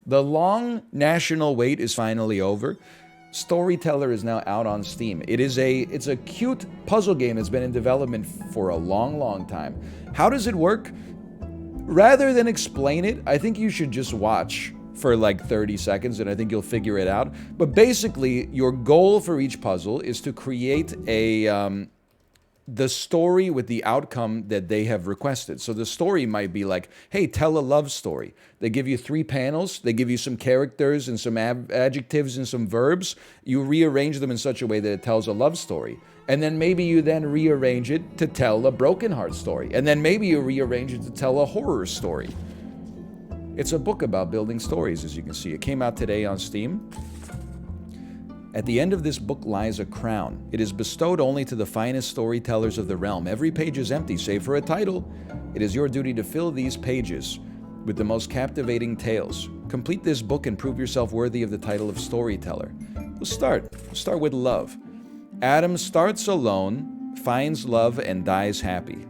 The long national wait is finally over. Storyteller is now out on Steam. It's a cute puzzle game that's been in development for a long, long time. How does it work? Rather than explain it, I think you should just watch for like 30 seconds and I think you'll figure it out. But basically, your goal for each puzzle is to create the story with the outcome that they have requested. So the story might be like, hey, tell a love story. They give you 3 panels, they give you some characters and some adjectives and some verbs. You rearrange them in such a way that it tells a love story. And then maybe you then rearrange it to tell a broken heart story. And then maybe you rearrange it to tell a horror story. It's a book about building stories, as you can see. It came out today on Steam. At the end of this book lies a crown. It is bestowed only to the finest storytellers of the realm. Every page is empty, save for a title. It is your duty to fill these pages with the most captivating tales. Complete this book and prove yourself worthy of the title of storyteller. We'll start. We'll start with love. Adam starts alone, finds love, and dies happy.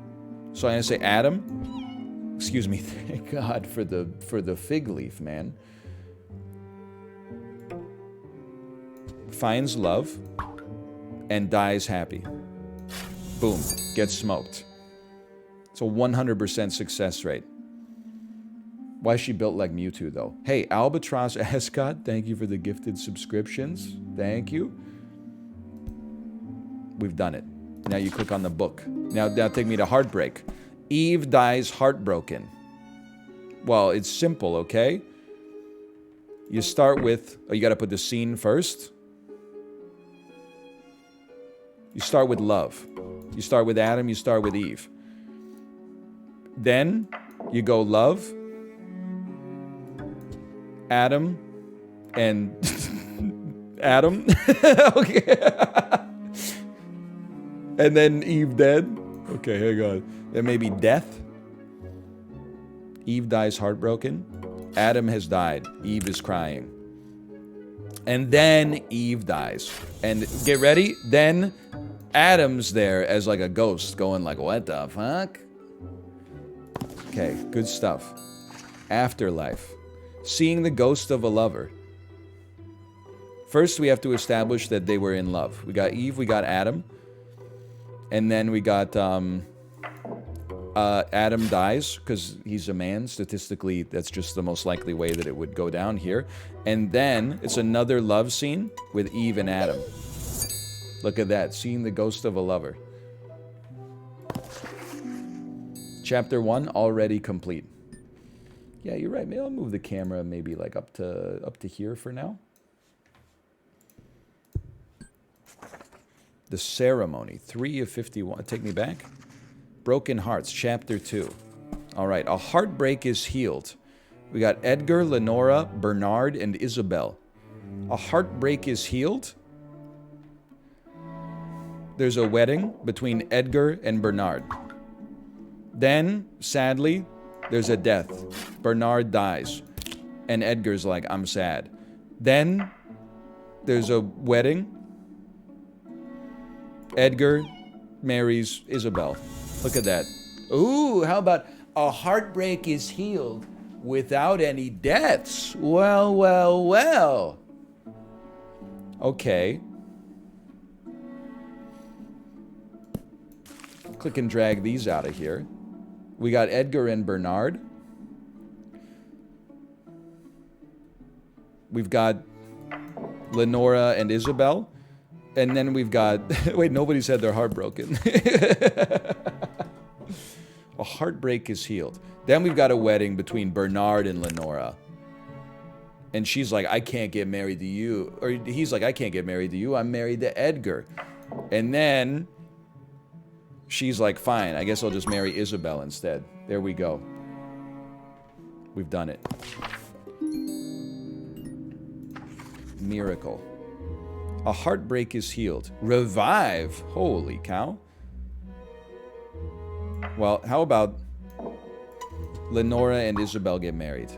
So I'm gonna say Adam. Excuse me. Thank God for the fig leaf, man. Finds love and dies happy. Boom. Gets smoked. It's a 100% success rate. Why is she built like Mewtwo, though? Hey, Albatross Ascot, thank you for the gifted subscriptions. Thank you. We've done it. Now you click on the book. Now take me to Heartbreak. Eve dies heartbroken. Well, it's simple, okay? You start with... Oh, you gotta put the scene first. You start with love. You start with Adam, you start with Eve. Then you go love, Adam, and Adam. Okay. And then Eve dead. Okay, hang on. Then maybe death. Eve dies heartbroken. Adam has died. Eve is crying. And then Eve dies. And get ready, then Adam's there as like a ghost going like, what the fuck? Okay, good stuff. Afterlife. Seeing the ghost of a lover. First, we have to establish that they were in love. We got Eve, we got Adam. And then we got Adam dies because he's a man. Statistically, that's just the most likely way that it would go down here. And then it's another love scene with Eve and Adam. Look at that, seeing the ghost of a lover. Chapter 1 already complete. Yeah, you're right. Maybe I'll move the camera maybe like up to here for now. The ceremony, 3 of 51. Take me back. Broken Hearts, Chapter 2. All right, a heartbreak is healed. We got Edgar, Lenora, Bernard, and Isabelle. A heartbreak is healed. There's a wedding between Edgar and Bernard. Then, sadly, there's a death. Bernard dies. And Edgar's like, I'm sad. Then, there's a wedding. Edgar marries Isabelle. Look at that. Ooh, how about a heartbreak is healed without any deaths? Well, well, well. Okay. Click and drag these out of here. We got Edgar and Bernard. We've got Lenora and Isabelle. And then we've got... Wait, nobody said they're heartbroken. A heartbreak is healed. Then we've got a wedding between Bernard and Lenora. And she's like, I can't get married to you. Or he's like, I can't get married to you. I'm married to Edgar. And then... she's like, fine, I guess I'll just marry Isabelle instead. There we go. We've done it. Miracle. A heartbreak is healed. Revive. Holy cow. Well, how about Lenora and Isabelle get married?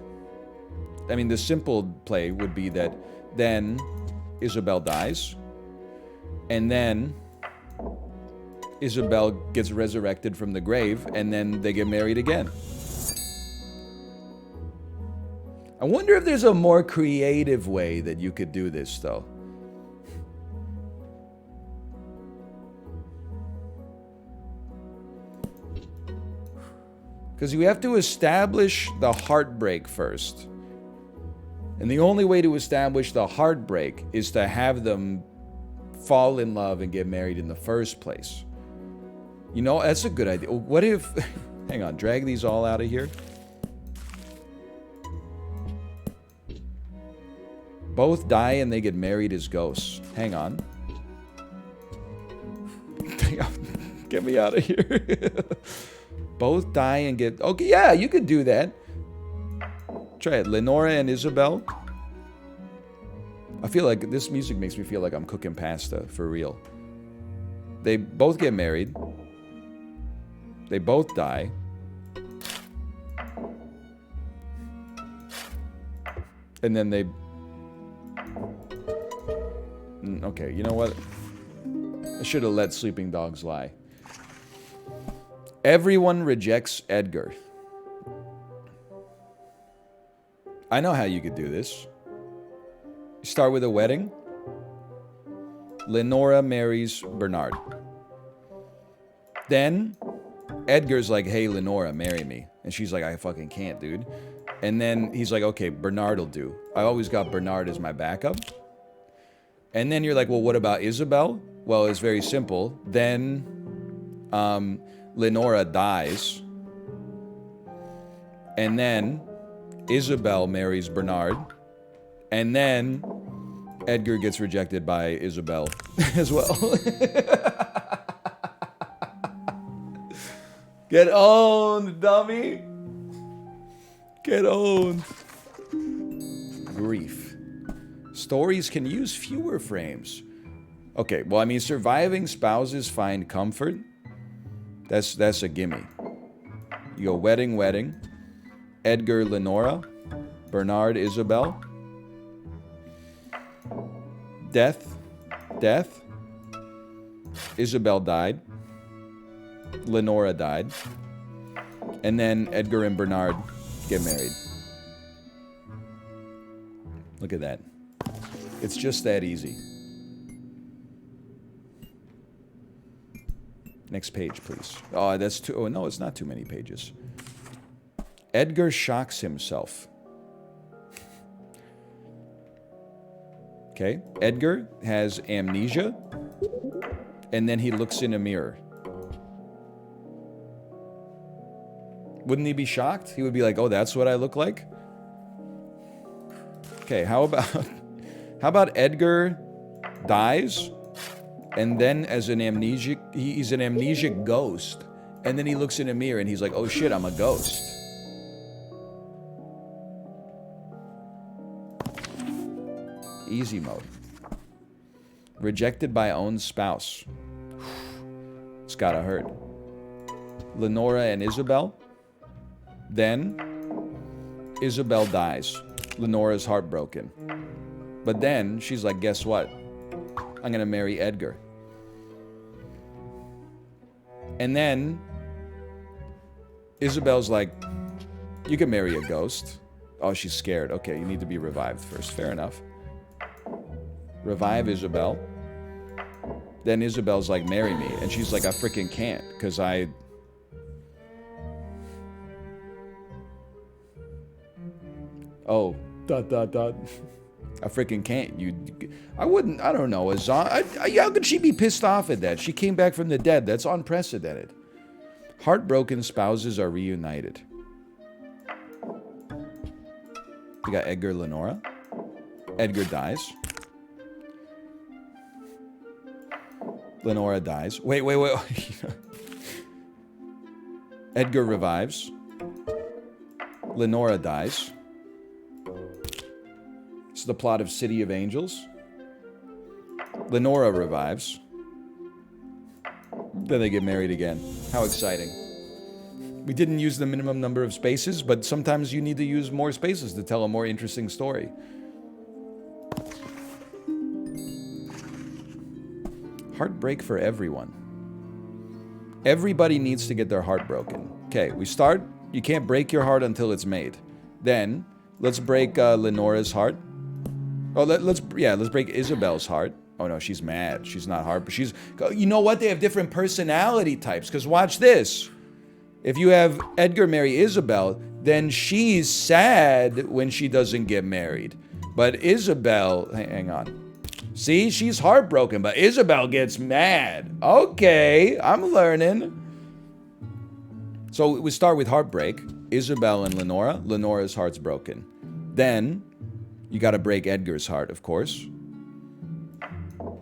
I mean, the simple play would be that then Isabelle dies. And then Isabelle gets resurrected from the grave, and then they get married again. I wonder if there's a more creative way that you could do this, though. Because you have to establish the heartbreak first. And the only way to establish the heartbreak is to have them fall in love and get married in the first place. You know, that's a good idea. What if... Hang on, drag these all out of here. Both die and they get married as ghosts. Hang on. Get me out of here. Both die and get... Okay, yeah, you could do that. Try it. Lenora and Isabelle. I feel like this music makes me feel like I'm cooking pasta, for real. They both get married. They both die. And then they... Okay, you know what? I should have let sleeping dogs lie. Everyone rejects Edgar. I know how you could do this. You start with a wedding. Lenora marries Bernard. Then Edgar's like, hey, Lenora, marry me. And she's like, I fucking can't, dude. And then he's like, okay, Bernard will do. I always got Bernard as my backup. And then you're like, well, what about Isabelle? Well, it's very simple. Then Lenora dies. And then Isabelle marries Bernard. And then Edgar gets rejected by Isabelle as well. Get owned, dummy. Get owned. Grief. Stories can use fewer frames. Okay, well, I mean, surviving spouses find comfort. That's a gimme. You go wedding, wedding. Edgar, Lenora. Bernard, Isabelle. Death. Death. Isabelle died. Lenora died. And then Edgar and Bernard get married. Look at that. It's just that easy. Next page, please. Oh, that's too... Oh, no, it's not too many pages. Edgar shocks himself. Okay. Edgar has amnesia. And then he looks in a mirror. Wouldn't he be shocked? He would be like, oh, that's what I look like? Okay, how about Edgar dies, and then as an amnesic, he's an amnesic ghost, and then he looks in a mirror and he's like, oh shit, I'm a ghost. Easy mode. Rejected by own spouse. It's gotta hurt. Lenora and Isabelle. Then Isabelle dies. Lenora's heartbroken. But then she's like, guess what? I'm gonna marry Edgar. And then Isabelle's like, you can marry a ghost. Oh, she's scared. Okay, you need to be revived first. Fair enough. Revive Isabelle. Then Isabelle's like, marry me. And she's like, I freaking can't, because I... Oh, ... I freaking can't. I wouldn't, I don't know. How could she be pissed off at that? She came back from the dead. That's unprecedented. Heartbroken spouses are reunited. We got Edgar, Lenora. Edgar dies. Lenora dies. Wait. Edgar revives. Lenora dies. It's the plot of City of Angels. Lenora revives. Then they get married again. How exciting. We didn't use the minimum number of spaces, but sometimes you need to use more spaces to tell a more interesting story. Heartbreak for everyone. Everybody needs to get their heart broken. Okay, we start. You can't break your heart until it's made. Then, Let's break Lenora's heart. Oh, let's break Isabelle's heart. Oh no, she's mad. She's not hard, but she's... You know what? They have different personality types. Because watch this. If you have Edgar marry Isabelle, then she's sad when she doesn't get married. But Isabelle... Hang on. See? She's heartbroken, but Isabelle gets mad. Okay, I'm learning. So we start with Heartbreak. Isabelle and Lenora. Lenora's heart's broken. Then, you gotta break Edgar's heart, of course.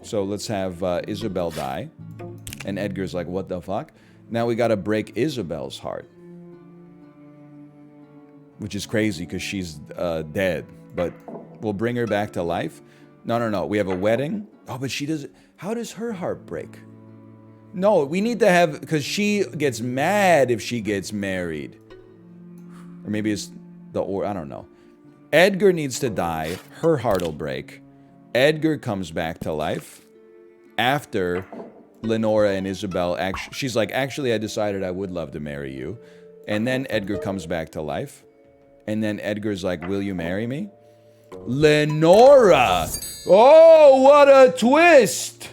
So let's have Isabelle die. And Edgar's like, what the fuck? Now we gotta break Isabelle's heart. Which is crazy, because she's dead. But we'll bring her back to life. No. We have a wedding. Oh, but she doesn't... How does her heart break? No, we need to have... Because she gets mad if she gets married. Or maybe it's the... I don't know. Edgar needs to die. Her heart will break. Edgar comes back to life. After Lenora and Isabelle... She's like, actually, I decided I would love to marry you. And then Edgar comes back to life. And then Edgar's like, will you marry me? Lenora! Oh, what a twist!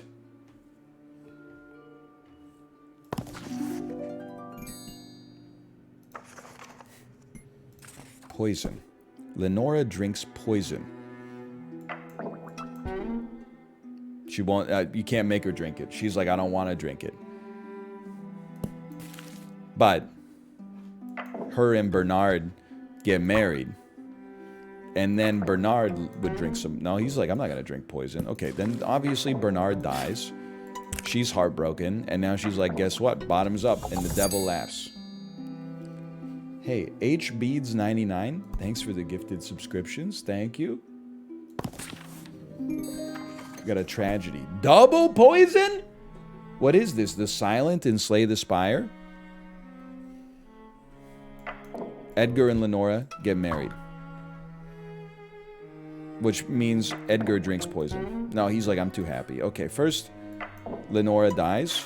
Poison. Lenora drinks poison. She won't... you can't make her drink it. She's like, I don't want to drink it. But her and Bernard get married. And then Bernard would drink some... No, he's like, I'm not going to drink poison. Okay, then obviously Bernard dies. She's heartbroken. And now she's like, guess what? Bottoms up. And the devil laughs. Hey, HBeads99. Thanks for the gifted subscriptions. Thank you. Got a tragedy. Double poison? What is this? The Silent and Slay the Spire? Edgar and Lenora get married. Which means Edgar drinks poison. No, he's like, I'm too happy. Okay, first, Lenora dies.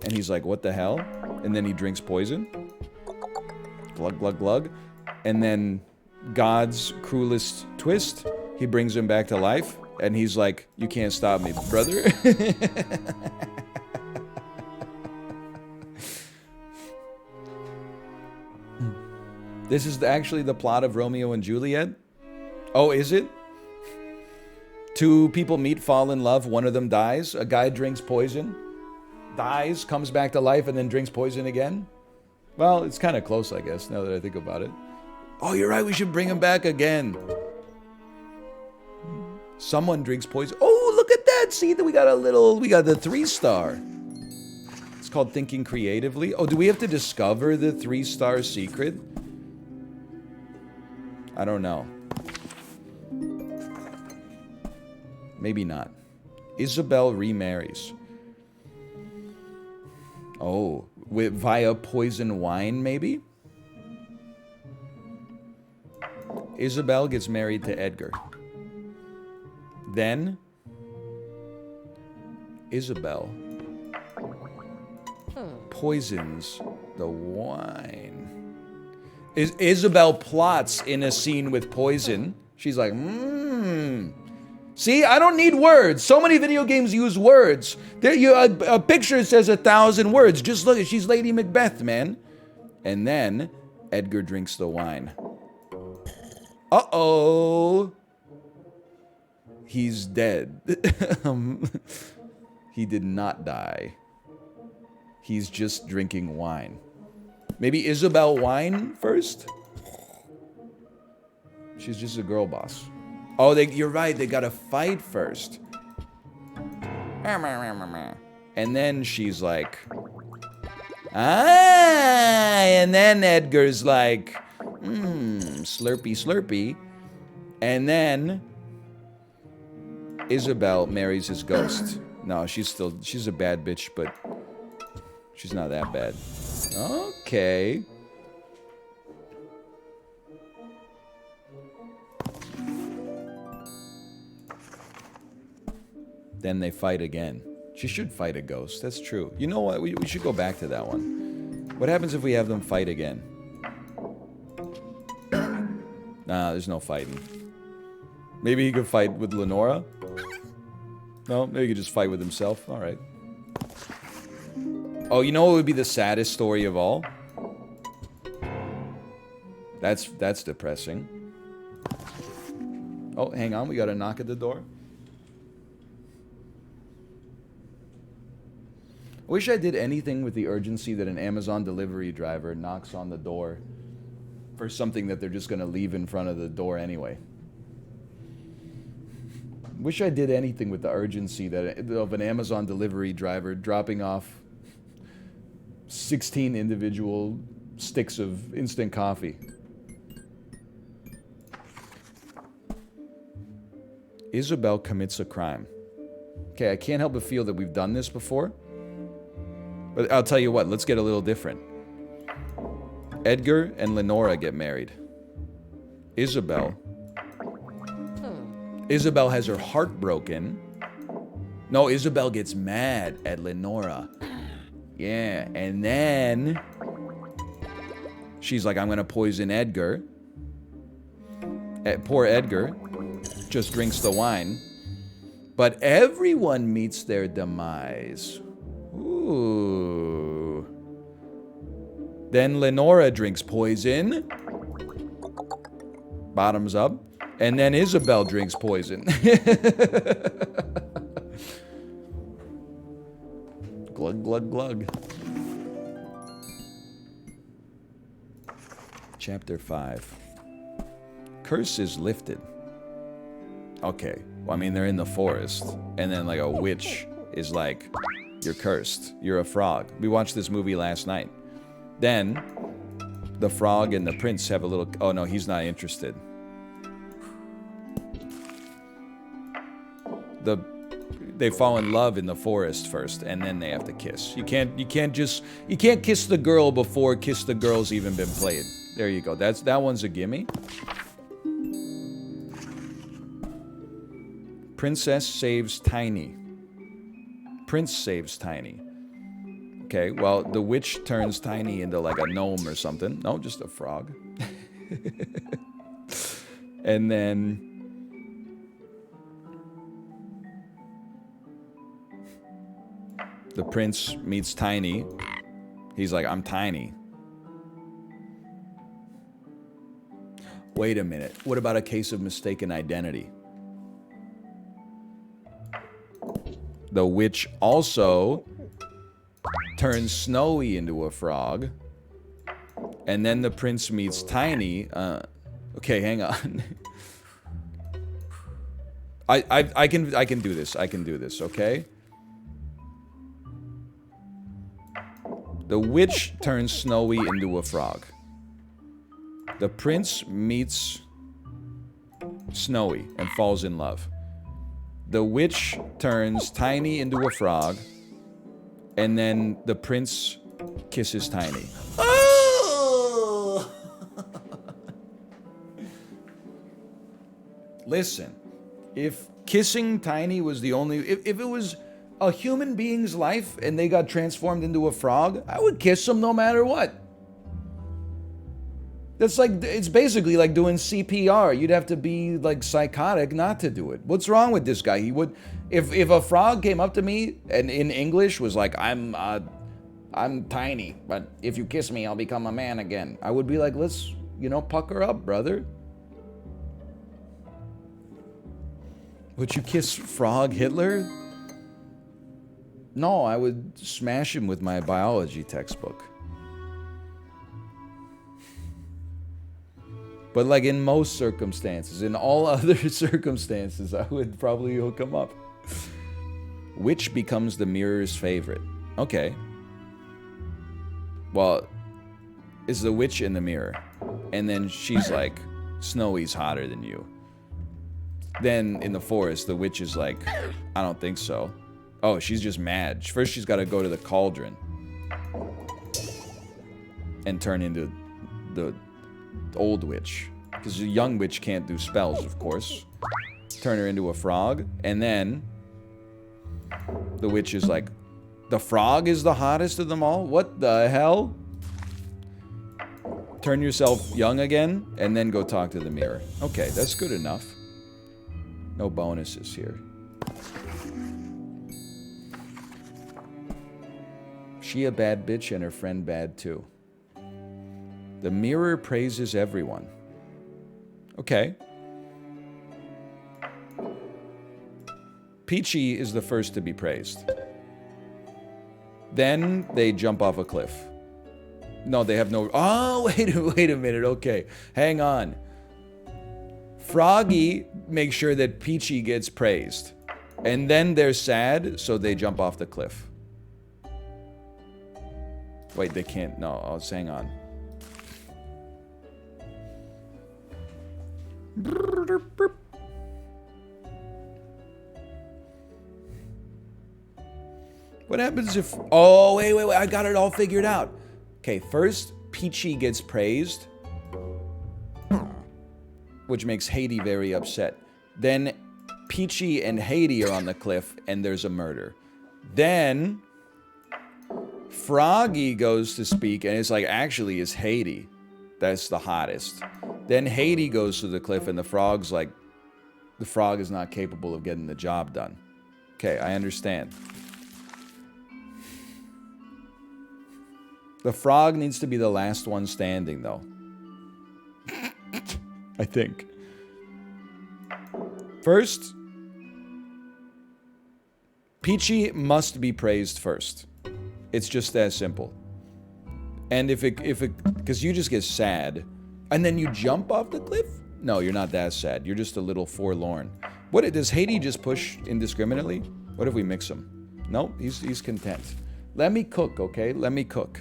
And he's like, what the hell? And then he drinks poison. Glug, glug, glug. And then God's cruelest twist, he brings him back to life. And he's like, you can't stop me, brother. This is actually the plot of Romeo and Juliet. Oh, is it? Two people meet, fall in love, one of them dies. A guy drinks poison, dies, comes back to life, and then drinks poison again. Well, it's kind of close, I guess, now that I think about it. Oh, you're right, we should bring him back again. Someone drinks poison. Oh, look at that! See, we got the 3-star. It's called Thinking Creatively. Oh, do we have to discover the 3-star secret? I don't know. Maybe not. Isabelle remarries. Oh, via poison wine, maybe? Isabelle gets married to Edgar. Then, Isabelle poisons the wine. Isabelle plots in a scene with poison. She's like, See, I don't need words. So many video games use words. A picture says 1,000 words. Just look, she's Lady Macbeth, man. And then Edgar drinks the wine. Uh-oh. He's dead. He did not die. He's just drinking wine. Maybe Isabelle wine first? She's just a girl boss. Oh, you're right. They gotta fight first. And then she's like... And then Edgar's like... slurpy, slurpy. And then... Isabelle marries his ghost. No, she's a bad bitch, but... she's not that bad. Okay. Then they fight again. She should fight a ghost. That's true. You know what? We should go back to that one. What happens if we have them fight again? There's no fighting. Maybe he could fight with Lenora? No, maybe he could just fight with himself. Alright. Oh, you know what would be the saddest story of all? That's depressing. Oh, hang on, we got a knock at the door. I wish I did anything with the urgency that an Amazon delivery driver knocks on the door for something that they're just going to leave in front of the door anyway. Wish I did anything with the urgency that of an Amazon delivery driver dropping off 16 individual sticks of instant coffee. Isabelle commits a crime. Okay, I can't help but feel that we've done this before. But I'll tell you what, let's get a little different. Edgar and Lenora get married. Isabelle has her heart broken. No, Isabelle gets mad at Lenora. Yeah, and then she's like, I'm gonna poison Edgar. Poor Edgar just drinks the wine. But everyone meets their demise. Ooh. Then Lenora drinks poison. Bottoms up. And then Isabelle drinks poison. Glug, glug, glug. Chapter 5. Curse is lifted. Okay. Well, I mean, they're in the forest. And then, like, a witch is like, you're cursed. You're a frog. We watched this movie last night. Then, the frog and the prince have a little... Oh, no, he's not interested. They fall in love in the forest first, and then they have to kiss. You can't kiss the girl before kiss the girl's even been played. There you go. That one's a gimme. Princess saves Tiny. Prince saves Tiny. Okay, well, the witch turns Tiny into like a gnome or something. No, just a frog. And then... the prince meets Tiny. He's like, I'm Tiny. Wait a minute. What about a case of mistaken identity? The witch also turns Snowy into a frog. And then the prince meets Tiny. Okay, hang on. I can do this. I can do this, okay? The witch turns Snowy into a frog. The prince meets Snowy and falls in love. The witch turns Tiny into a frog. And then the prince kisses Tiny. Oh! Listen, if kissing Tiny was the only... If it was a human being's life and they got transformed into a frog, I would kiss them no matter what. That's like, it's basically like doing CPR. You'd have to be like psychotic not to do it. What's wrong with this guy? He would, if a frog came up to me and in English was like, I'm Tiny, but if you kiss me, I'll become a man again. I would be like, let's, pucker up, brother. Would you kiss Frog Hitler? No, I would smash him with my biology textbook. But like in most circumstances, in all other circumstances, I would probably hook him up. Which becomes the mirror's favorite? Okay. Well, it's the witch in the mirror. And then she's like, Snowy's hotter than you. Then in the forest, the witch is like, I don't think so. Oh, she's just mad. First, she's got to go to the cauldron and turn into the old witch. Because the young witch can't do spells, of course. Turn her into a frog. And then the witch is like, the frog is the hottest of them all? What the hell? Turn yourself young again, and then go talk to the mirror. Okay, that's good enough. No bonuses here. She a bad bitch and her friend bad too. The mirror praises everyone. Okay. Peachy is the first to be praised. Then they jump off a cliff. No, they have no... Oh, wait a minute. Okay, hang on. Froggy makes sure that Peachy gets praised. And then they're sad, so they jump off the cliff. Wait, they can't... No, I'll hang on. What happens if... Oh, wait. I got it all figured out. Okay, first, Peachy gets praised, which makes Haiti very upset. Then, Peachy and Haiti are on the cliff, and there's a murder. Then, Froggy goes to speak, and it's like, actually, it's Haiti. That's the hottest. Then Haiti goes to the cliff, and the frog's like, the frog is not capable of getting the job done. Okay, I understand. The frog needs to be the last one standing, though. I think. First, Peachy must be praised first. It's just that simple. And if it, because you just get sad, and then you jump off the cliff? No, you're not that sad. You're just a little forlorn. What, does Haiti just push indiscriminately? What if we mix him? No, he's content. Let me cook, okay? Let me cook.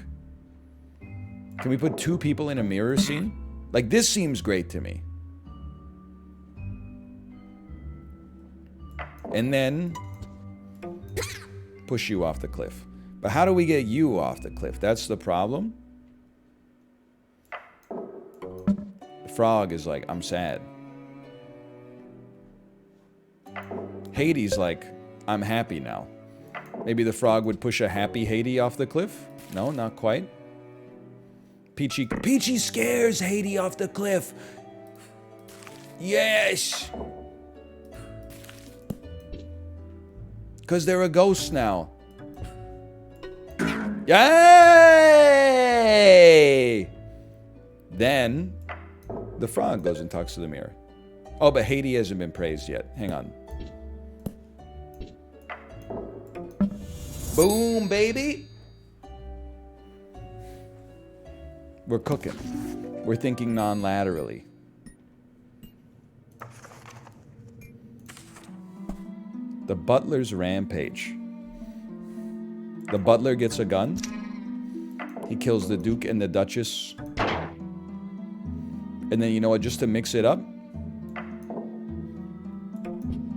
Can we put two people in a mirror scene? Like, this seems great to me. And then push you off the cliff. But how do we get you off the cliff? That's the problem. The frog is like, I'm sad. Haiti's like, I'm happy now. Maybe the frog would push a happy Haiti off the cliff? No, not quite. Peachy scares Haiti off the cliff. Yes! Because they're a ghost now. Yay! Then, the frog goes and talks to the mirror. Oh, but Haiti hasn't been praised yet. Hang on. Boom, baby! We're cooking. We're thinking non-laterally. The butler's rampage. The butler gets a gun. He kills the Duke and the Duchess. And then, you know what, just to mix it up,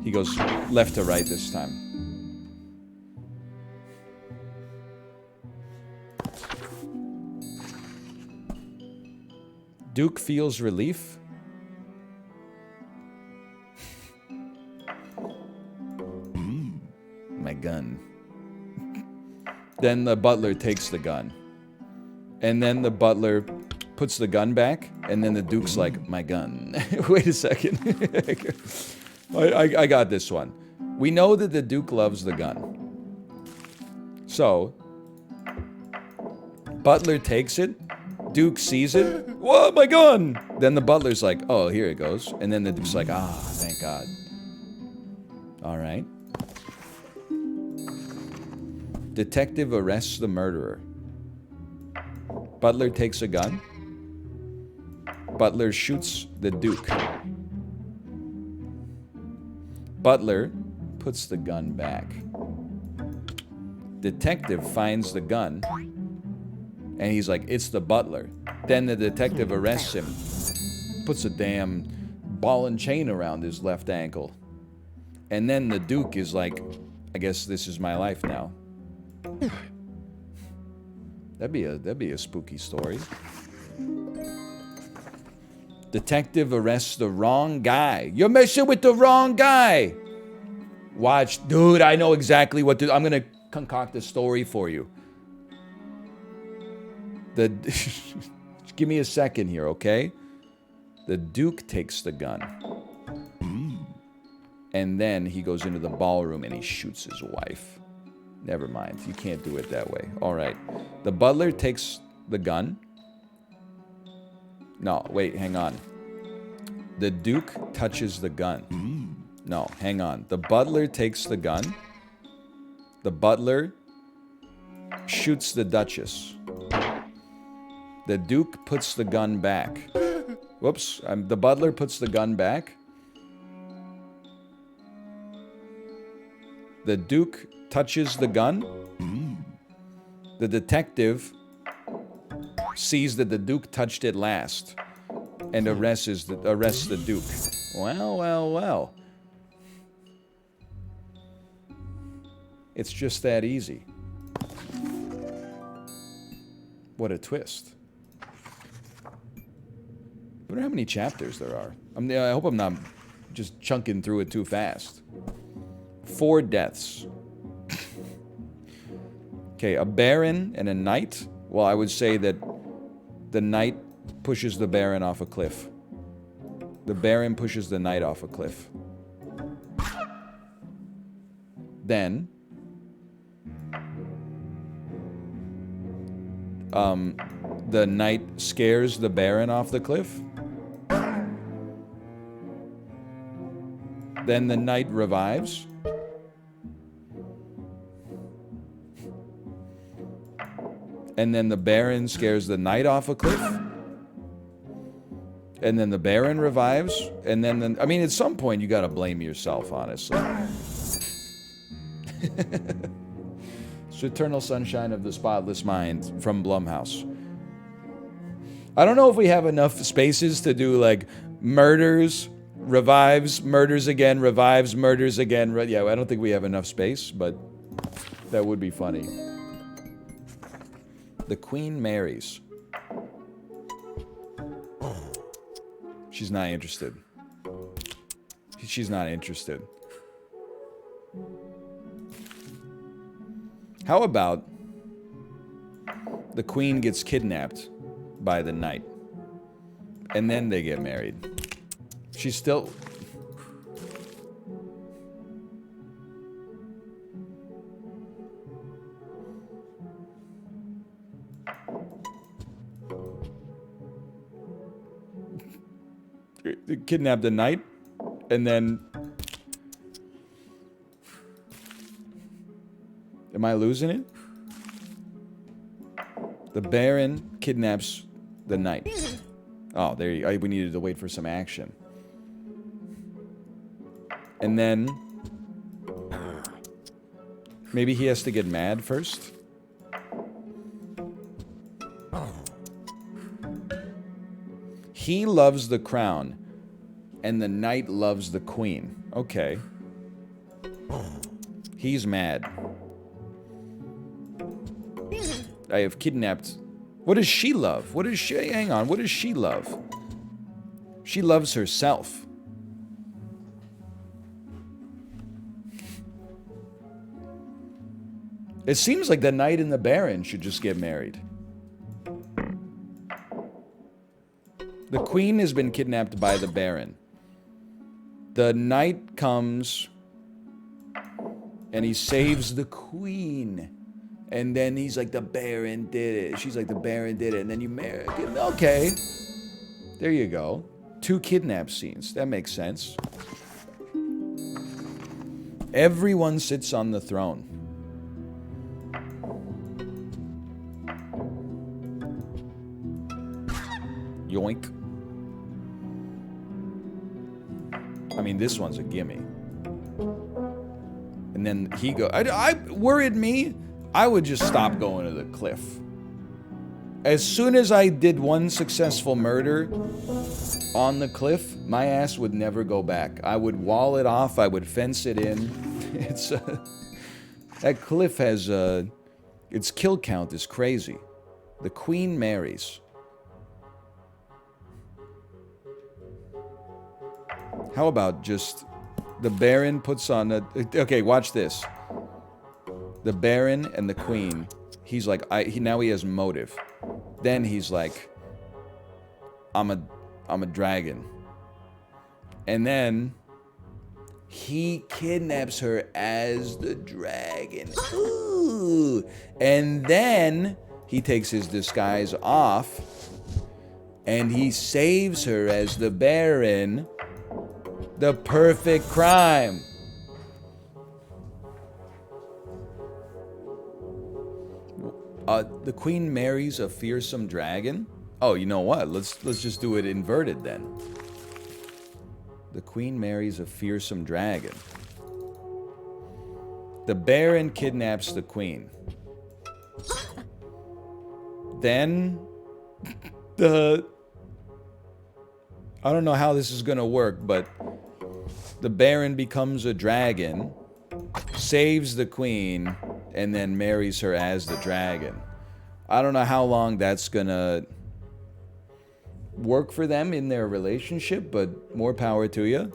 he goes left to right this time. Duke feels relief. My gun. Then the butler takes the gun. And then the butler puts the gun back. And then the Duke's like, my gun. Wait a second. I got this one. We know that the Duke loves the gun. So, butler takes it. Duke sees it. Whoa, my gun! Then the butler's like, oh, here it goes. And then the Duke's like, ah, thank God. All right. Detective arrests the murderer. Butler takes a gun. Butler shoots the Duke. Butler puts the gun back. Detective finds the gun. And he's like, it's the butler. Then the detective arrests him. Puts a damn ball and chain around his left ankle. And then the Duke is like, I guess this is my life now. That'd be a spooky story. Detective arrests the wrong guy. You're messing with the wrong guy. Watch, dude, I know exactly what to do. I'm gonna concoct a story for you. give me a second here, okay? The Duke takes the gun. And then he goes into the ballroom and he shoots his wife. Never mind. You can't do it that way. All right. The butler takes the gun. No, wait, hang on. The Duke touches the gun. No, hang on. The butler takes the gun. The butler shoots the Duchess. The Duke puts the gun back. Whoops. The butler puts the gun back. The Duke touches the gun. The detective sees that the Duke touched it last and arrests the Duke. Well, well, well. It's just that easy. What a twist. I wonder how many chapters there are. I hope I'm not just chunking through it too fast. 4 deaths. Okay, a baron and a knight. Well, I would say that the knight pushes the baron off a cliff. The baron pushes the knight off a cliff. Then, the knight scares the baron off the cliff. Then the knight revives. And then the baron scares the knight off a cliff. And then the baron revives. And then, I mean, at some point you gotta blame yourself, honestly. It's Eternal Sunshine of the Spotless Mind from Blumhouse. I don't know if we have enough spaces to do, like, murders, revives, murders again, revives, murders again. Yeah, I don't think we have enough space, but that would be funny. The Queen marries. She's not interested. She's not interested. How about the Queen gets kidnapped by the knight, and then they get married? She's still... kidnap the knight, and then... Am I losing it? The Baron kidnaps the knight. Oh, there you go. We needed to wait for some action. And then... maybe he has to get mad first? He loves the crown, and the knight loves the queen. Okay. He's mad. I have kidnapped... What does she love? What does she... Hang on. What does she love? She loves herself. It seems like the knight and the baron should just get married. The queen has been kidnapped by the baron. The knight comes and he saves the queen. And then he's like, the baron did it. She's like, the baron did it. And then you marry. Okay. There you go. 2 kidnap scenes. That makes sense. Everyone sits on the throne. Yoink. I mean, this one's a gimme. And then he go. I worried me. I would just stop going to the cliff. As soon as I did one successful murder on the cliff, my ass would never go back. I would wall it off. I would fence it in. It's that cliff has its kill count is crazy. The queen marries. How about just the baron puts on a... Okay, watch this. The baron and the queen, he's like, now he has motive. Then he's like, I'm a dragon. And then he kidnaps her as the dragon. Ooh. And then he takes his disguise off and he saves her as the Baron. The perfect crime. The queen marries a fearsome dragon? Oh, you know what? Let's just do it inverted then. The queen marries a fearsome dragon. The Baron kidnaps the queen. Then I don't know how this is gonna work, but the Baron becomes a dragon, saves the queen, and then marries her as the dragon. I don't know how long that's gonna work for them in their relationship, but more power to you.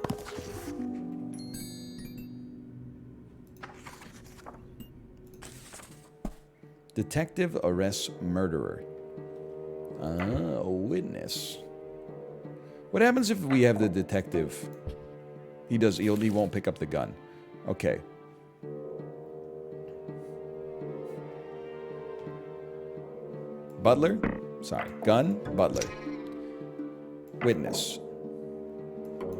Detective arrests murderer. A witness. What happens if we have the detective? He won't pick up the gun. Okay. Butler? Sorry. Gun, butler. Witness.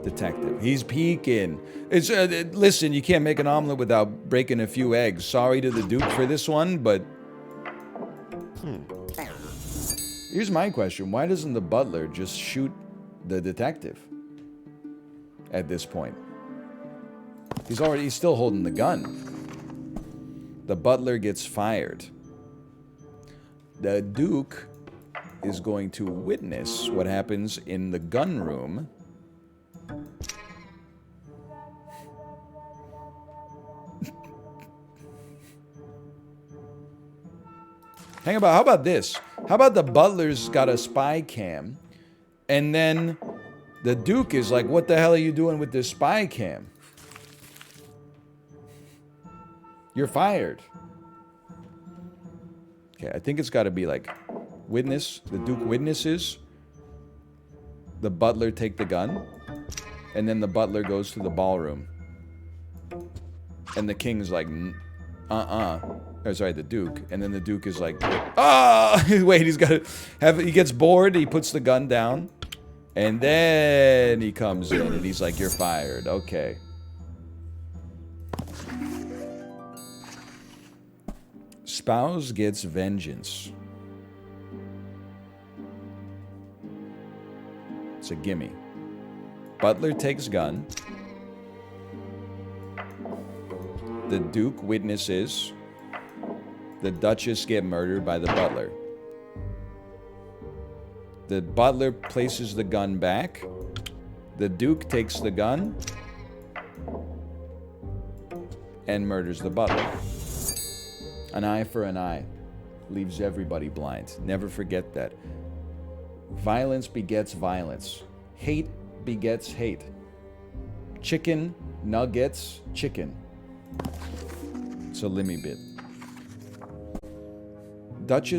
Detective. He's peeking. It's listen, you can't make an omelet without breaking a few eggs. Sorry to the Duke for this one, but here's my question. Why doesn't the butler just shoot the detective at this point? He's still holding the gun. The butler gets fired. The Duke is going to witness what happens in the gun room. How about this? How about the butler's got a spy cam, and then the Duke is like, what the hell are you doing with this spy cam? You're fired. Okay, I think it's got to be like witness. The Duke witnesses. The butler take the gun. And then the butler goes to the ballroom. And the king's like, Oh, sorry, the Duke. And then the Duke is like, wait, he gets bored. He puts the gun down. And then he comes in and he's like, you're fired. Okay. Spouse gets vengeance. It's a gimme. Butler takes gun. The Duke witnesses. The Duchess get murdered by the butler. The butler places the gun back. The Duke takes the gun and murders the butler. An eye for an eye leaves everybody blind. Never forget that. Violence begets violence. Hate begets hate. Chicken nuggets chicken. It's a limmy bit. Duchess